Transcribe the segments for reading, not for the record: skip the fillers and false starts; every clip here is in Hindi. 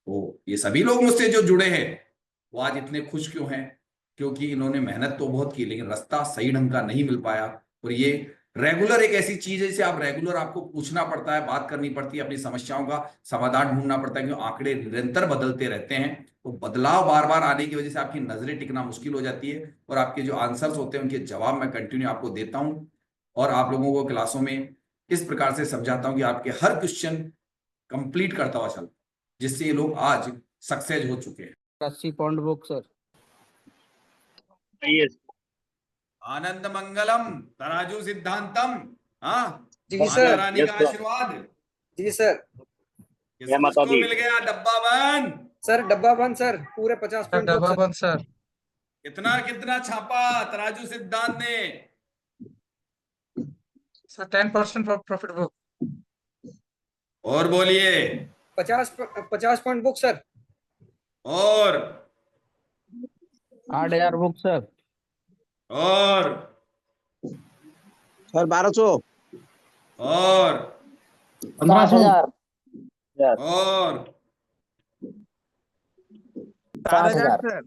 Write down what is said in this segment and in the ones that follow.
तो ये सभी लोग मुझसे जो जुड़े हैं वो आज इतने खुश क्यों हैं? क्योंकि इन्होंने मेहनत तो बहुत की लेकिन रास्ता सही ढंग का नहीं मिल पाया। और ये रेगुलर एक ऐसी चीज है जिसे आप रेगुलर आपको पूछना पड़ता है, बात करनी पड़ती है, अपनी समस्याओं का समाधान ढूंढना पड़ता है, क्योंकि आंकड़े निरंतर बदलते रहते हैं। तो बदलाव बार बार आने की वजह से आपकी नजरें टिकना मुश्किल हो जाती है, और आपके जो आंसर्स होते हैं उनके जवाब मैं कंटिन्यू आपको देता हूं। और आप लोगों को क्लासों में इस प्रकार से समझाता हूं कि आपके हर क्वेश्चन कंप्लीट करता हुआ चलता, जिससे ये लोग आज सक्सेस हो चुके हैं। 80 पॉइंट बुक सर। यस आनंद मंगलम तराजू सिद्धांतम। हाँ, जी माता सर। रानी का यस सर। आशीर्वाद। जी सर। जय माता किसको दी। मिल गया डब्बा बंद? सर डब्बा बंद सर, पूरे 50 सर पॉइंट डब्बा सर। बंद सर। कितना कितना छापा तराजू सिद्धांत ने? Sir 10% profit book. और बोलिए। 50 पॉइंट बुक सर। और 8,000 बुक सर। और सर 1200। और 15,000। और 7,000 सर।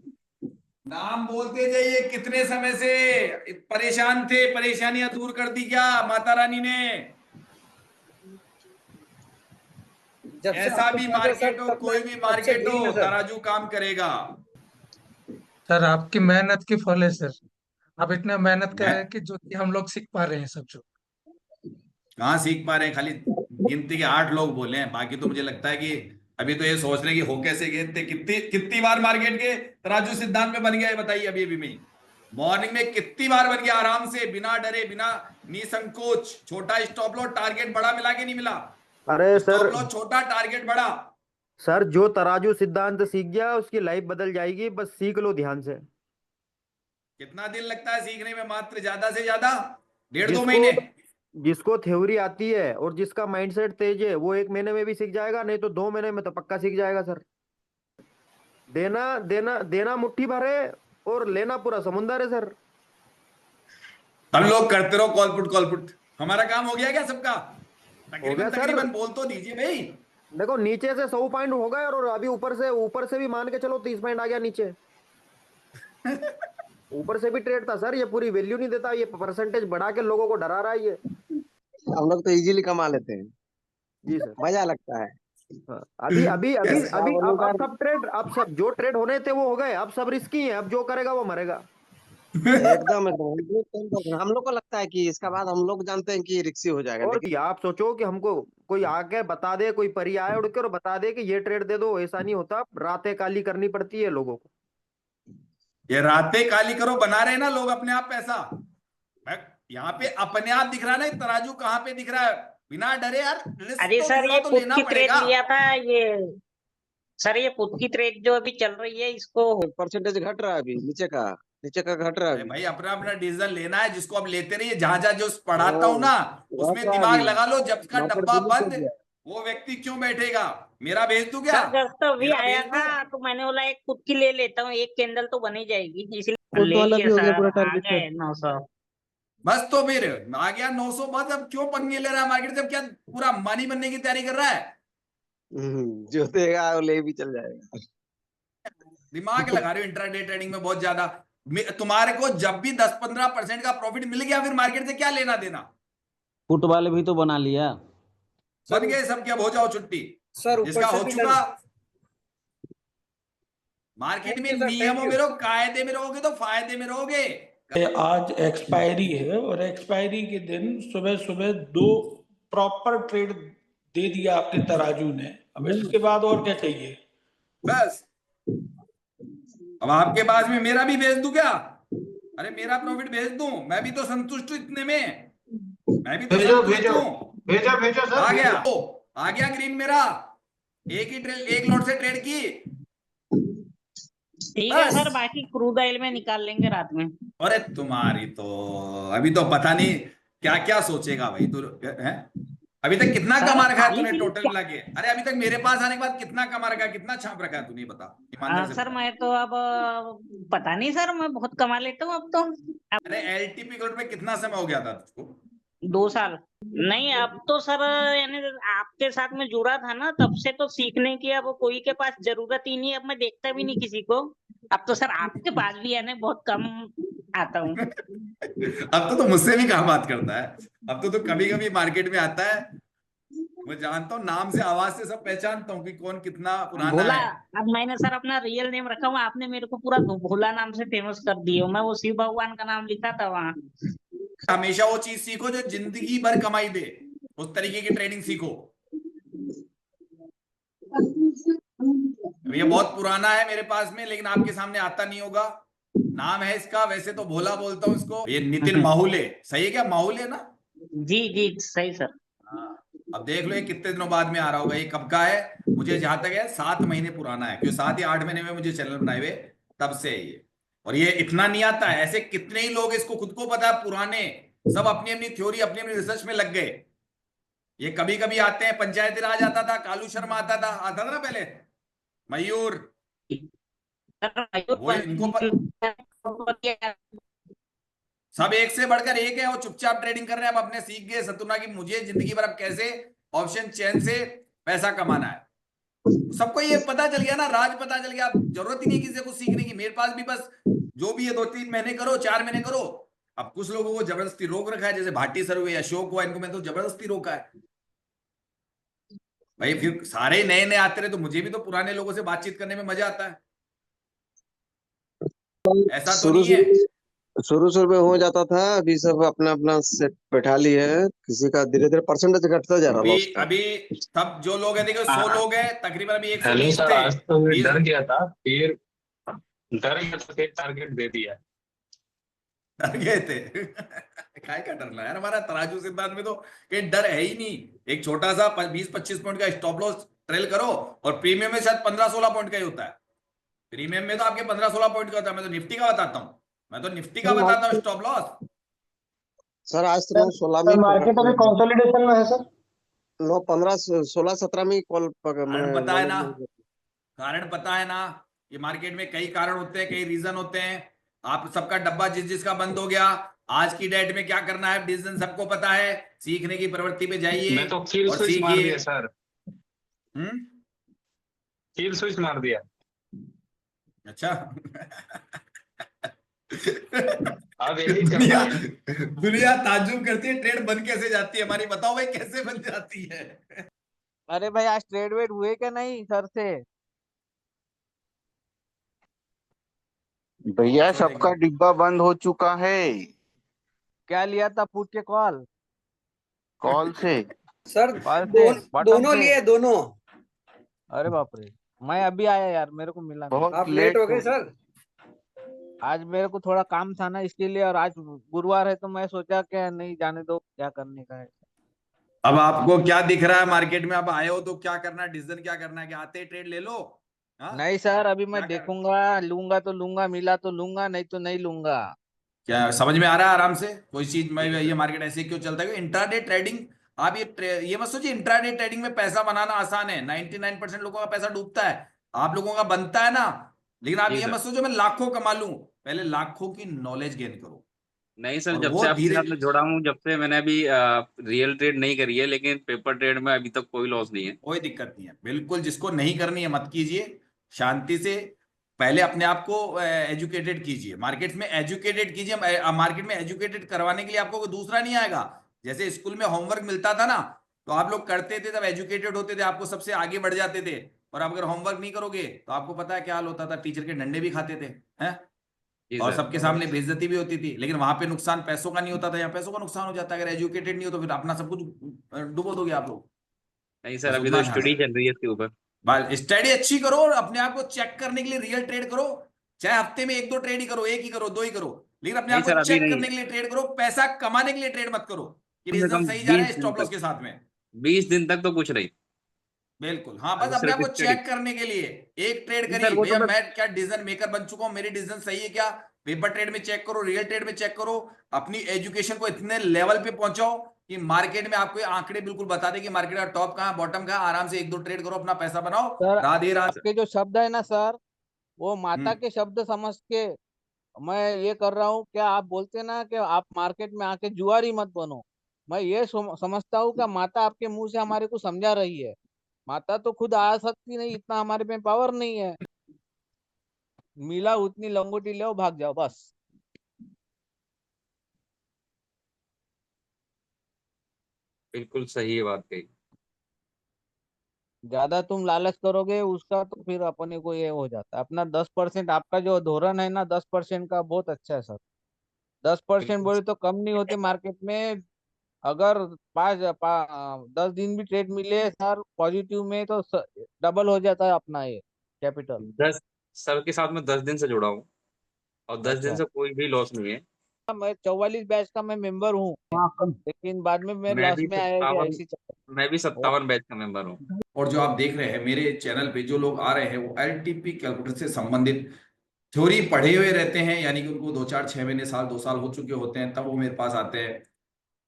नाम बोलते जाइए। कितने समय से परेशान थे? परेशानियां दूर कर दी क्या माता रानी ने? जब से ऐसा आपको भी याद है सर, मार्केट हो, तब कोई भी तब से मार्केट ग्रीन हो, है सर। तराजू काम करेगा। सर आपकी मेहनत की फल है सर। आप इतना मेहनत कर मैं रहे हैं कि जो कि हम लोग सीख पा रहे हैं सब जो। कहाँ सीख पा रहे हैं? खाली गिनती के 8 लोग बोले हैं, बाकी तो मुझे लगता है कि अभी तो ये सोच रहे हैं कि हो कैसे गए थे। कितनी कितनी बार मार्केट के तराजू सिद्धांत में बन गया है बताइए? अभी अभी में मॉर्निंग में कितनी बार बन गया, आराम से, बिना डरे, बिना निसंकोच। छोटा स्टॉप लॉस, टारगेट बड़ा मिला कि नहीं मिला? अरे सर, स्टॉप लॉस छोटा, टारगेट बड़ा। सर जो तराजू सिद्धांत सीख गया उसकी लाइफ बदल जाएगी, बस सीख लो ध्यान से। कितना दिन लगता है सीखने में? मात्र ज्यादा से ज्यादा 1.5-2 महीने। जिसको जिसको थ्योरी आती है और जिसका माइंडसेट तेज है वो 1 महीने में भी सीख जाएगा, नहीं तो 2 महीने में तो पक्का सीख जाएगा सर। देना देना देना मुट्ठी भर है और लेना पूरा समुंदर है सर। हम लोग करते रहो कॉलपुट। हमारा काम हो गया क्या सबका? हो गया तकरीबन सर। तकरीबन बोल तो दीजिए भाई। देखो नीचे से 100 पॉइंट हो गए और अभी ऊपर से भी मान के चलो 30 पॉइंट आ गया नीचे। ऊपर से भी ट्रेड था सर, ये पूरी वैल्यू नहीं देता, ये परसेंटेज बढ़ा के लोगों को डरा रहा है ये। हम लोग तो इजीली कमा लेते हैं, जी सर। मजा लगता है। हाँ, अभी अभी अभी कैसे? अभी बोलूं अब सर, सब ट्रेड, अब सब जो ट्रेड होने थे वो हो गए, अब सब रिस्की हैं, अब जो करेगा वो मरेगा। एकदम एकदम 110%। हम लोग को लगता है कि इसका बाद हम लोग जानते हैं कि रिक्सी हो जाएगा, और लेकिन क्या आप सोचो कि हमको कोई आके बता दे, कोई परी आए उड़ के और बता दे कि ये ट्रेड दे दो, ऐसा नहीं होता, रातें काली करनी पड़ती है लोगों को। ये रातें काली करो बना रहे हैं ना लोग अपने आप पैसा। यहाँ पे अपने आप दिख रहा है ना, तराजू कहाँ पे दिख रहा है? बिना डरे यार, रिस्क अरे तो सर थोड़ा ये तो पुट लेना की ट्रेड पड़ेगा। लिया था ये। सर ये पुट की ट्रेड जो अभी चल रही है इसको। परसेंटेज घट रहा है अभी, नीचे का घट रहा है अरे अभी। भाई, अपना अपना डिसीजन लेना है, जिसको अब लेते रहिए। जहां जहां जो पढ़ाता हूं हाँ, ना, घट उसमें रहा है दिमाग अभी, लगा लो। जब का मार्केट डब्बा बुलिश हो बंद, गया। वो व्यक्ति क्यों बैठेगा? मेरा भेज दूं क्या? सर जब तो अभी मेरा आया भेज दूं? था तो मैंने बोला एक पुट की ले लेता हूँ, एक कैंडल तो बन ही जाएगी, इसलिए पुट ले वाला लिया भी हो गया सर। पूरा आ टारगेट सर। गए 900। बस तो फिर आ गया 900। बस अब क्यों पंगे ले रहा है मार्केट से? अब क्या पूरा मानी बनने की तैयारी कर रहा है? जो देगा वो ले भी चल जाएगा। दिमाग लगा रहे हो इंट्राडे ट्रेडिंग में बहुत ज्यादा। तुम्हारे को जब भी 10-15% का प्रॉफिट मिल गया, फिर मार्केट से क्या लेना देना? फुट वाले भी तो बना लिया। बन सर गए सब, क्या हो जाओ छुट्टी? सर ऊपर जिसका से हो भी चुका। मार्केट थैंक में यू सर, थैंक नियमों यू। में रहो, कायदे में रहोगे तो फायदे में रहोगे। आज एक्सपायरी है और एक्सपायरी के दिन सुबह सुबह 2 प्रॉपर ट्रेड दे दिया आपने तराजू ने। अब इसके बाद और क्या चाहिए? बस अब आपके पास में मेरा भी भेज दूं क्या? अरे मेरा प्रॉफिट भेज दूं? मैं भी तो संतुष्ट हूं इतने में। मैं भी तो भेजो संतुष्ट भेजो हूं। भेजो भेजो सर आ गया, भेजो। आ गया ग्रीन मेरा। एक ही ट्रेड, एक लॉट से ट्रेड की। ठीक है बस। सर, बाकी क्रूड ऑयल में निकाल लेंगे रात में। अरे तुम्हारी तो अभी तो पता नहीं क्या क्या सोचेगा भाई तू है। अभी तक कितना सर कमा रखा है खाली तूने पीली टोटल क्या? मिला के? अरे अभी तक मेरे पास आने के बाद कितना कमा रखा है, कितना छाप रखा है तूने? बता, ईमानदार से सर बता। मैं तो अब पता नहीं सर, मैं बहुत कमा लेता हूँ अब तो। अरे एलटीपी कोड में कितना समय हो गया था तुझको? 2 साल नहीं, अब तो सर यानी आपके साथ में जुड़ा था ना, तब से तो सीखने की अब कोई के पास जरूरत ही नहीं, अब मैं देखता भी नहीं किसी को। अब तो सर आपके पास भी यानी बहुत कम आता हूँ। अब तो मुझसे भी कहाँ बात करता है। अब तो कभी कभी मार्केट में आता है, मैं जानता हूँ नाम से, आवाज से सब पहचानता हूँ कि कौन कितना पुराना भोला, है। अब मैंने सर अपना रियल नेम रखा हुआ, आपने मेरे को पूरा भोला नाम से फेमस कर दिए हो। मैं वो शिव भगवान का नाम लिखा था वहाँ। हमेशा वो चीज सीखो जो जिंदगी भर कमाई दे, उस तरीके की ट्रेडिंग सीखो। अब ये बहुत पुराना है मेरे पास में, लेकिन आपके सामने आता नहीं होगा। नाम है इसका, वैसे तो भोला बोलता हूँ इसको, ये नितिन माहुले। सही है क्या, माहुले ना? जी जी सही सर। हाँ। अब देख लो ये कितने दिनों बाद में आ रहा होगा, ये कब का है? मुझे जहां तक है 7 महीने पुराना है, क्योंकि 7 या 8 महीने में मुझे चैनल बनाए हुए, तब से है ये। और ये इतना नहीं आता है, ऐसे कितने ही लोग इसको खुद को पता है पुराने, सब अपनी अपनी थ्योरी अपनी अपनी रिसर्च में लग गए। ये कभी कभी आते हैं, पंचायती राज आता था, कालू शर्मा आता था ना पहले, मयूर, वो इनको सब एक से बढ़कर एक है, वो चुपचाप ट्रेडिंग कर रहे हैं। अब अपने सीख गए सतुना की मुझे जिंदगी भर अब कैसे ऑप्शन चेन से पैसा कमाना है। सबको ये पता चल गया ना, राज पता चल गया। अब जरूरत ही नहीं किसी को सीखने की, मेरे पास भी बस जो भी है 2-3 महीने करो, 4 महीने करो। अब कुछ लोगों को जबरदस्ती रोक रखा है, जैसे भाटी सर हुए, अशोक हुआ, इनको मैं तो जबरदस्ती रोका है भाई। फिर सारे नए नए आते रहे तो मुझे भी तो पुराने लोगों से बातचीत करने में मजा आता है, ऐसा तो शुरू नहीं है। शुरू में हो जाता था, अभी सब अपना अपना सेट बैठा लिए है, किसी का धीरे धीरे परसेंटेज घटता जा रहा है अभी लॉस का। अभी सब जो लोग हैं, देखो 100 लोग हैं तकरीबन, अभी 120 सर, थे। आज तो मैं 20 डर गया था, फिर डर गया तो फिर टारगेट दे दिया। डर गए थे। काय का डरना यार, हमारा तराजू सिद्धांत में तो कहीं डर है ही नहीं। एक छोटा सा 20-25 पॉइंट का स्टॉप लॉस ट्रेल करो, और प्रीमियम में शायद 15-16 पॉइंट का ही होता है। प्रीमियम में तो आपके 15-16 पॉइंट का होता है। मैं तो निफ्टी का बताता हूँ, मैं तो निफ्टी का बताता हूँ स्टॉप लॉस। सर आज तो 16 में मार्केट अभी कंसोलिडेशन में है सर। 9, 15, 16, 17 में कॉल कारण पता है ना, कारण पता है ना। ये मार्केट में कई कारण होते हैं, कई रीजन होते हैं। आप सबका डब्बा जिस जिसका बंद हो गया, आज की डेट में क्या करना है डिसीजन सबको पता है। सीखने की प्रवृत्ति पे जाइए मैं तो किल और स्विच मार सीखिए। दिया सर, किल स्विच मार दिया। अच्छा। अब यही चल दुनिया रहा है। दुनिया ताज्जुब करती है, ट्रेड बंद कैसे जाती है हमारी, बताओ भाई कैसे बन जाती है। अरे भाई आज ट्रेड वेड हुए क्या नहीं सर से? भैया सबका डिब्बा बंद हो चुका है क्या लिया था पुट के कॉल? कॉल से। सर कॉल से बॉटम दोनों से? लिए दोनों। अरे बाप रे, मैं अभी आया यार, मेरे को मिला नहीं। बहुत आप लेट हो गए सर। आज मेरे को थोड़ा काम था ना इसके लिए, और आज गुरुवार है तो मैं सोचा कि नहीं जाने दो, क्या करने का है। अब आपको क्या दिख रहा है मार्केट में? अब आए हो तो क्या करना है, डिसीजन क्या करना है? कि आते ट्रेड ले लो? हाँ, नहीं सर, अभी मैं क्या कर, देखूंगा, लूंगा तो लूंगा, मिला तो लूंगा, नहीं तो नहीं लूंगा। क्या समझ में आ रहा है आराम से? कोई चीज में ये मार्केट ऐसे क्यों चलता है? इंट्राडे ट्रेडिंग, आप ये मत सोचिए इंट्राडे ट्रेडिंग में पैसा बनाना आसान है। 99% लोगों का पैसा डूबता है, आप लोगों का बनता है ना। लेकिन आप जी ये सर। मत सोचो मैं लाखों कमा लूं, पहले लाखों की नॉलेज गेन करो। नहीं सर, और जब वो से आपके धीरे, साथ में जुड़ा हूँ, जब से मैंने अभी रियल ट्रेड नहीं करी है, लेकिन पेपर ट्रेड में अभी तक कोई लॉस नहीं है। कोई दिक्कत नहीं है बिल्कुल। जिसको नहीं करनी है मत कीजिए, शांति से पहले अपने आप को एजुकेटेड कीजिए, मार्केट में एजुकेटेड कीजिए। मार्केट में एजुकेटेड करवाने के लिए आपको कोई दूसरा नहीं आएगा। जैसे स्कूल में होमवर्क मिलता था ना, तो आप लोग करते थे, तब एजुकेटेड होते थे, आपको सबसे आगे बढ़ जाते थे। और आप अगर होमवर्क नहीं करोगे तो आपको पता है क्या हाल होता था, टीचर के डंडे भी खाते थे, हैं? जी और सर। सबके सामने बेइज्जती भी होती थी। लेकिन वहां पे नुकसान पैसों का नहीं होता था, यहाँ पैसों का नुकसान हो जाता है। अगर एजुकेटेड नहीं हो तो फिर अपना सब कुछ डुबो दोगे आप लोग। नहीं सर, बस अभी उतना तो ध्यान स्टडी रखना। चल रही है इसके ऊपर। बस स्टडी अच्छी करो और अपने आप को चेक करने के लिए रियल ट्रेड करो। चाहे हफ्ते में 1-2 ट्रेड ही करो, 1 ही करो, 2 ही करो, लेकिन अपने नहीं आप सर, को अभी चेक नहीं, करने के लिए ट्रेड करो। पैसा कमाने के लिए ट्रेड मत करो कि कम से डिसीजन कम सही जा रहा 20 है दिन स्टॉप लॉस तक, के साथ में। 20 दिन तक तो कुछ नहीं। बिल्कुल हाँ, बस अभी अपने आप सिर्फ को स्टडी। चेक करने के लिए एक ट्रेड नहीं सर, करिए, वो तो भैया मैं, मैं क्या डिसीजन मेकर बन चुका हूं, मेरी डिसीजन सही है क्या? पेपर ट्रेड में चेक करो, रियल ट्रेड में चेक करो। अपनी एजुकेशन को इतने लेवल पे पहुंचाओ कि मार्केट में आपको ये आंकड़े बिल्कुल बता दे कि मार्केट का टॉप कहां, बॉटम कहां। आराम से 1-2 ट्रेड करो, अपना पैसा बनाओ। सर राधे राधे। आपके जो शब्द है ना सर, वो माता हम्म, के शब्द समझ के मैं ये कर रहा हूँ। क्या आप बोलते ना कि आप मार्केट में आके जुआरी मत बनो, मैं ये समझता हूँ कि माता आपके मुंह से हमारे को समझा रही है। माता तो खुद आ सकती नहीं, इतना हमारे में पावर नहीं है। मिला उतनी लंगोटी लो, भाग जाओ बस। बिल्कुल सही है बात कही। ज्यादा तुम लालच करोगे उसका तो फिर अपने को ये हो जाता है। अपना 10% आपका जो धोरण है ना, 10% का बहुत अच्छा है सर। 10% बिल्कुल बोले तो कम नहीं होते मार्केट में। अगर 10 दिन भी ट्रेड मिले सर पॉजिटिव में तो डबल हो जाता है अपना ये कैपिटल। 10 सर के साथ में 10 दिन से जुड़ा हूँ और 10 दिन अच्छा, से कोई भी लॉस नहीं है। मैं 44 बैच का मैं मेंबर हूँ, लेकिन बाद में मैं मैं लॉस भी में आया कि 57 ऐसी चक्कर। मैं भी और 57 बैच का मेंबर हूँ। और जो आप देख रहे हैं मेरे चैनल पे जो लोग आ रहे हैं वो एलटीपी कैलकुलेटर से संबंधित थ्योरी पढ़े हुए रहते हैं, यानी कि उनको 2 4 6 महीने साल 2 साल हो चुके होते हैं, तब वो मेरे पास आते हैं।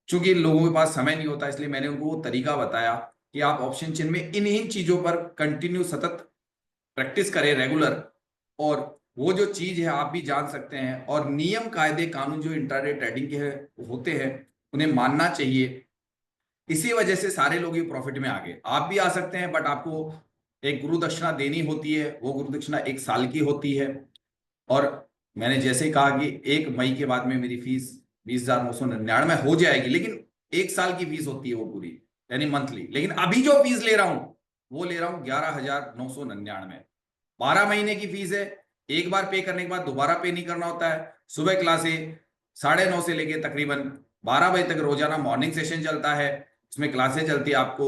चूंकि लोगों के पास समय नहीं होता, इसलिए मैंने उनको वो तरीका बताया कि आप ऑप्शन चेन में इन चीजों पर कंटिन्यू सतत प्रैक्टिस करें रेगुलर, और वो जो चीज है आप भी जान सकते हैं। और नियम कायदे कानून जो इंट्राडे ट्रेडिंग के होते हैं उन्हें मानना चाहिए। इसी वजह से सारे लोग ये प्रॉफिट में आ गए। आप भी आ सकते हैं, बट आपको एक गुरु दक्षिणा देनी होती है। वो गुरु दक्षिणा 1 साल की होती है। और मैंने जैसे ही कहा कि 1 मई के बाद में मेरी फीस 20,999 हो जाएगी, लेकिन 1 साल की फीस होती है वो पूरी, यानी मंथली। लेकिन अभी जो फीस ले रहा हूं वो ले रहा हूं 11,999। 12 महीने की फीस है। एक बार पे करने के बाद दोबारा पे नहीं करना होता है। सुबह क्लासें 9:30 से लेके तकरीबन 12 बजे तक रोजाना मॉर्निंग सेशन चलता है। इसमें क्लासें चलती है। आपको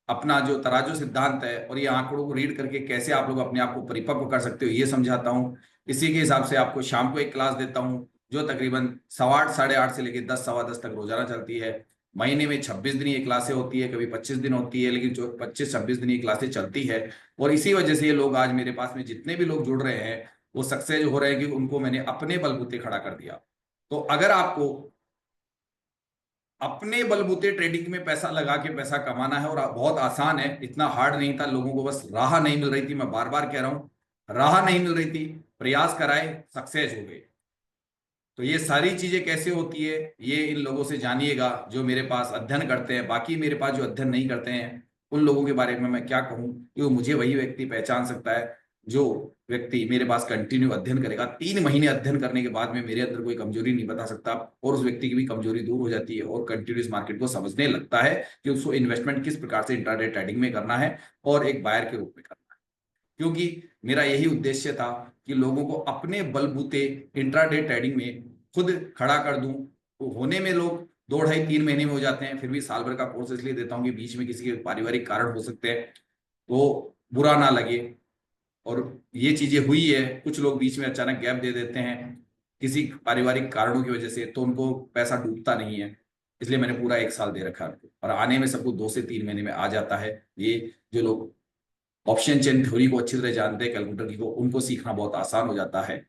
अपना जो तराजू सिद्धांत है और ये आंकड़ों को रीड करके कैसे आप लोग अपने आप को परिपक्व कर सकते हो ये समझाता हूँ। इसी के हिसाब से आपको शाम को एक क्लास देता हूँ जो तकरीबन 8:15 8:30 से लेकर 10 सवा 10 तक रोजाना चलती है। महीने में 26 दिन ये क्लासें होती है, कभी 25 दिन होती है, लेकिन जो 25-26 दिन ये क्लासें चलती है। और इसी वजह से ये लोग आज मेरे पास में जितने भी लोग जुड़ रहे हैं वो सक्सेस हो रहे हैं कि उनको मैंने अपने बलबूते खड़ा कर दिया। तो अगर आपको अपने बलबूते ट्रेडिंग में पैसा लगा के पैसा कमाना है, और बहुत आसान है, इतना हार्ड नहीं था, लोगों को बस राह नहीं मिल रही थी। मैं बार बार कह रहा हूं, राह नहीं मिल रही थी, प्रयास कराए, सक्सेस हो गए। तो ये सारी चीजें कैसे होती है ये इन लोगों से जानिएगा जो मेरे पास अध्ययन करते हैं। बाकी मेरे पास जो अध्ययन नहीं करते हैं उन लोगों के बारे में मैं क्या कहूं, कि वो मुझे वही व्यक्ति पहचान सकता है जो व्यक्ति मेरे पास कंटिन्यू अध्ययन करेगा। 3 महीने अध्ययन करने के बाद में मेरे अंदर कोई कमजोरी नहीं बता सकता, और उस व्यक्ति की भी कमजोरी दूर हो जाती है और कंटिन्यूस मार्केट को समझने लगता है कि उसको इन्वेस्टमेंट किस प्रकार से इंट्राडे ट्रेडिंग में करना है और एक बायर के रूप में करना है। क्योंकि मेरा यही उद्देश्य था कि लोगों को अपने बलबूते इंट्राडे ट्रेडिंग में खुद खड़ा कर दूं। तो होने में लोग 2 ढाई 3 महीने में हो जाते हैं, फिर भी साल भर का कोर्स इसलिए देता हूं कि बीच में किसी के पारिवारिक कारण हो सकते हैं तो बुरा ना लगे। और ये चीजें हुई है, कुछ लोग बीच में अचानक गैप दे देते हैं किसी पारिवारिक कारणों की वजह से, तो उनको पैसा डूबता नहीं है। इसलिए मैंने पूरा 1 साल दे रखा है उनको, और आने में सबको 2 से 3 महीने में आ जाता है। ये जो लोग ऑप्शन चेन थ्योरी को अच्छी तरह जानते हैं कैलकुलेटर की, को उनको सीखना बहुत आसान हो जाता है।